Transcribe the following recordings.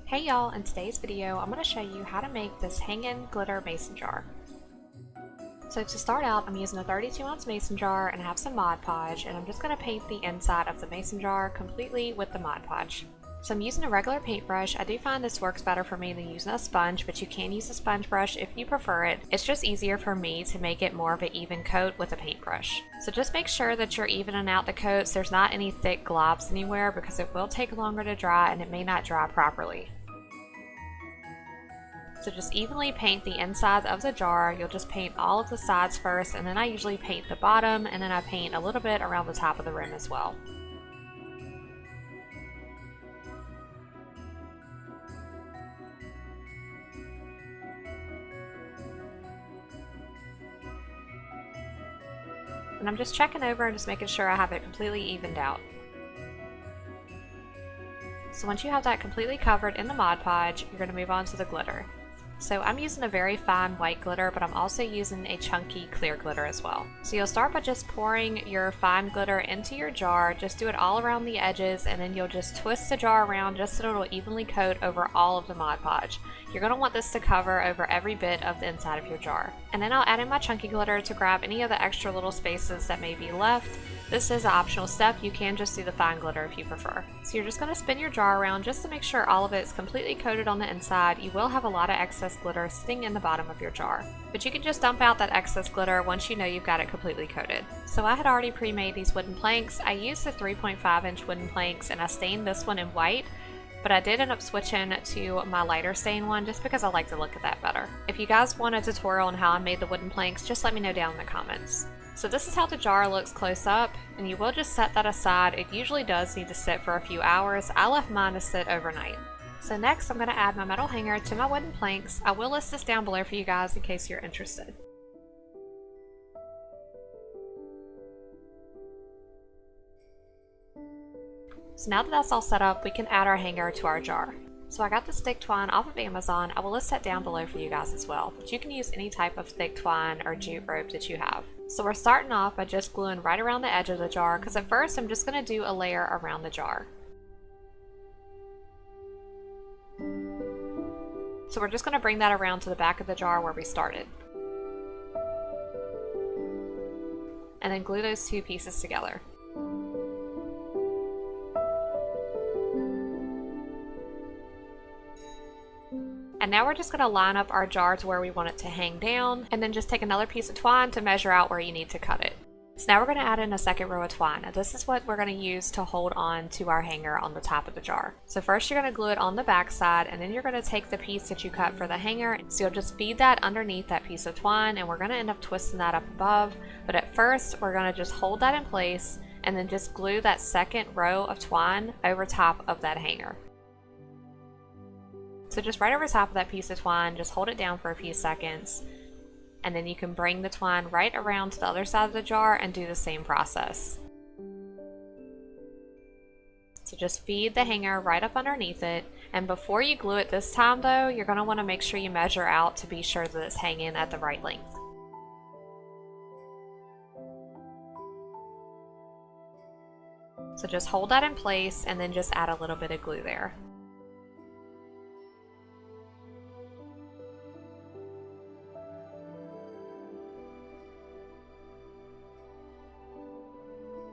Hey y'all, in today's video I'm going to show you how to make this hang-in glitter mason jar. So to start out, I'm using a 32-ounce mason jar and I have some Mod Podge, and I'm just going to paint the inside of the mason jar completely with the Mod Podge. So I'm using a regular paintbrush. I do find this works better for me than using a sponge, but you can use a sponge brush if you prefer it. It's just easier for me to make it more of an even coat with a paintbrush. So just make sure that you're evening out the coats. There's not any thick globs anywhere because it will take longer to dry and it may not dry properly. So just evenly paint the inside of the jar. You'll just paint all of the sides first, and then I usually paint the bottom, and then I paint a little bit around the top of the rim as well. And I'm just checking over and just making sure I have it completely evened out. So once you have that completely covered in the Mod Podge, you're going to move on to the glitter. So I'm using a very fine white glitter, but I'm also using a chunky clear glitter as well. So you'll start by just pouring your fine glitter into your jar. Just do it all around the edges, and then you'll just twist the jar around just so it'll evenly coat over all of the Mod Podge. You're going to want this to cover over every bit of the inside of your jar. And then I'll add in my chunky glitter to grab any of the extra little spaces that may be left. This is an optional step. You can just do the fine glitter if you prefer. So you're just going to spin your jar around just to make sure all of it is completely coated on the inside. You will have a lot of excess glitter sitting in the bottom of your jar, but you can just dump out that excess glitter once you know you've got it completely coated. So I had already pre-made these wooden planks. I used the 3.5-inch wooden planks and I stained this one in white, but I did end up switching to my lighter stain one just because I like the look of that better. If you guys want a tutorial on how I made the wooden planks, just let me know down in the comments. So this is how the jar looks close up, and you will just set that aside. It usually does need to sit for a few hours. I left mine to sit overnight. So next I'm going to add my metal hanger to my wooden planks. I will list this down below for you guys in case you're interested. So now that that's all set up, we can add our hanger to our jar. So I got the stick twine off of Amazon. I will list that down below for you guys as well, but you can use any type of thick twine or jute rope that you have. So we're starting off by just gluing right around the edge of the jar, because at first I'm just going to do a layer around the jar. So we're just going to bring that around to the back of the jar where we started. And then glue those two pieces together. And now we're just going to line up our jar to where we want it to hang down, and then just take another piece of twine to measure out where you need to cut it. So now we're going to add in a second row of twine. Now this is what we're going to use to hold on to our hanger on the top of the jar. So first you're going to glue it on the back side, and then you're going to take the piece that you cut for the hanger. So you'll just feed that underneath that piece of twine, and we're going to end up twisting that up above. But at first we're going to just hold that in place and then just glue that second row of twine over top of that hanger. So just right over top of that piece of twine, just hold it down for a few seconds, and then you can bring the twine right around to the other side of the jar and do the same process. So just feed the hanger right up underneath it, and before you glue it this time though, you're going to want to make sure you measure out to be sure that it's hanging at the right length. So just hold that in place and then just add a little bit of glue there.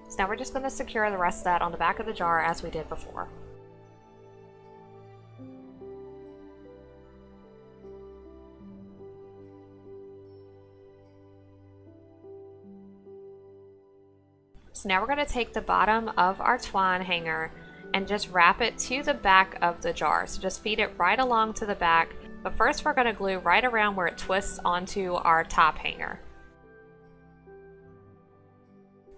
So now we're just going to secure the rest of that on the back of the jar as we did before. So now we're going to take the bottom of our twine hanger and just wrap it to the back of the jar. So just feed it right along to the back, but first we're going to glue right around where it twists onto our top hanger.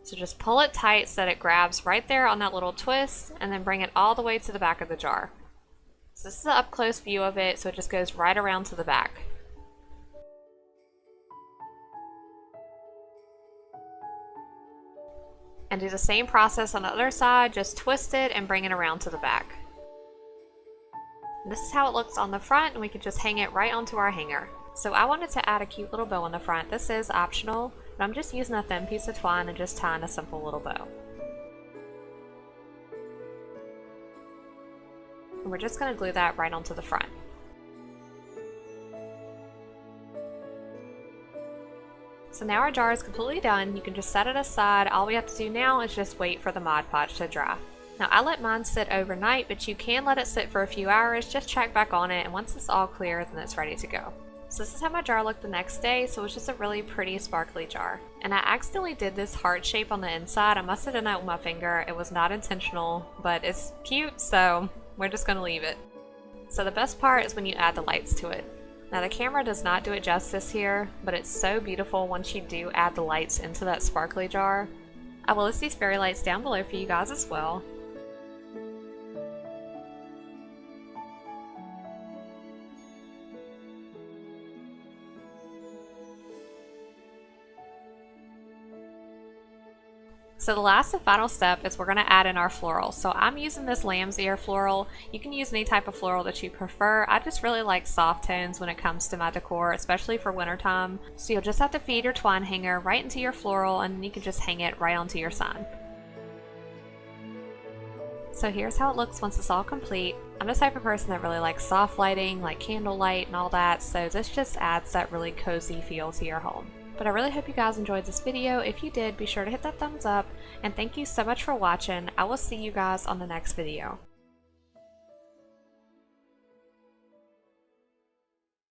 So just pull it tight so that it grabs right there on that little twist, and then bring it all the way to the back of the jar. So this is an up close view of it, so it just goes right around to the back. And do the same process on the other side, just twist it and bring it around to the back. And this is how it looks on the front, and we can just hang it right onto our hanger. So I wanted to add a cute little bow on the front. This is optional, but I'm just using a thin piece of twine and just tying a simple little bow. And we're just going to glue that right onto the front. So now our jar is completely done. You can just set it aside. All we have to do now is just wait for the Mod Podge to dry. Now I let mine sit overnight, but you can let it sit for a few hours. Just check back on it, and once it's all clear, then it's ready to go. So this is how my jar looked the next day. So it's just a really pretty sparkly jar. And I accidentally did this heart shape on the inside. I must have done that with my finger. It was not intentional, but it's cute, so we're just gonna leave it. So the best part is when you add the lights to it. Now the camera does not do it justice here, but it's so beautiful once you do add the lights into that sparkly jar. I will list these fairy lights down below for you guys as well. So the last and final step is we're going to add in our floral. So I'm using this lamb's ear floral. You can use any type of floral that you prefer. I just really like soft tones when it comes to my decor, especially for wintertime. So you'll just have to feed your twine hanger right into your floral, and you can just hang it right onto your sign. So here's how it looks once it's all complete. I'm the type of person that really likes soft lighting, like candlelight and all that, so this just adds that really cozy feel to your home. But I really hope you guys enjoyed this video. If you did, be sure to hit that thumbs up, and thank you so much for watching. I will see you guys on the next video.